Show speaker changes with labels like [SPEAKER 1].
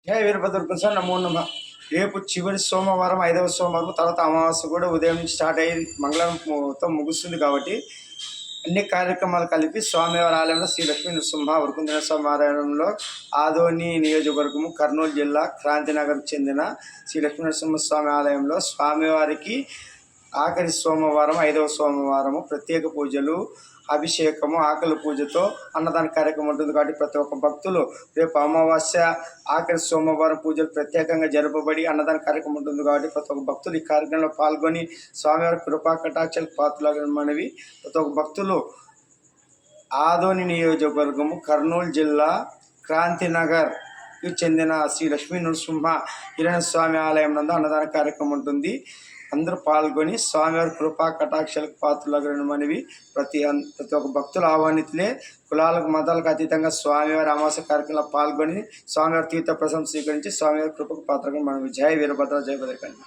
[SPEAKER 1] జయ వీరభద్ర ప్రసాద్ నమో నమ. రేపు చివరి సోమవారం 5వ సోమవారం, తర్వాత అమావాస్య కూడా ఉదయం నుంచి స్టార్ట్ అయ్యి మంగళవారం మొత్తం ముగుస్తుంది. కాబట్టి అన్ని కార్యక్రమాలు కలిపి స్వామివారి ఆలయంలో శ్రీ లక్ష్మీ నృసింహ వరకుందర స్వామి ఆలయంలో ఆదోని నియోజకవర్గము కర్నూలు జిల్లా క్రాంతినగర్ చెందిన శ్రీ లక్ష్మీ నరసింహస్వామి ఆలయంలో స్వామివారికి ఆఖరి సోమవారం 5వ సోమవారము ప్రత్యేక పూజలు, అభిషేకము, ఆకలి పూజతో అన్నదాన కార్యక్రమం ఉంటుంది. కాబట్టి ప్రతి ఒక్క భక్తులు రేపు అమావాస్య ఆఖరి సోమవారం పూజలు ప్రత్యేకంగా జరపబడి అన్నదాన కార్యక్రమం ఉంటుంది. కాబట్టి ప్రతి ఒక్క భక్తులు ఈ కార్యక్రమంలో పాల్గొని స్వామివారి కృపా కటాక్షాలకు పాత్రలమనేవి. ప్రతి ఒక్క భక్తులు ఆదోని నియోజకవర్గము కర్నూలు జిల్లా క్రాంతినగర్కి చెందిన శ్రీ లక్ష్మీ నృసింహ కిరణ స్వామి ఆలయం నందు అన్నదాన కార్యక్రమం ఉంటుంది. అందరూ పాల్గొని స్వామివారి కృపా కటాక్షాలకు పాత్రలమనేవి. ప్రతి ఒక్క భక్తులు ఆహ్వానితులే. కులాలకు మతాలకు అతీతంగా స్వామివారి అమావాస్య కార్యక్రమంలో పాల్గొని స్వామివారి తీర్థ ప్రసాదం స్వీకరించి స్వామివారి కృపకు పాత్రగా మనవి. జయ వీరభద్ర, జయ భద్రకాళి.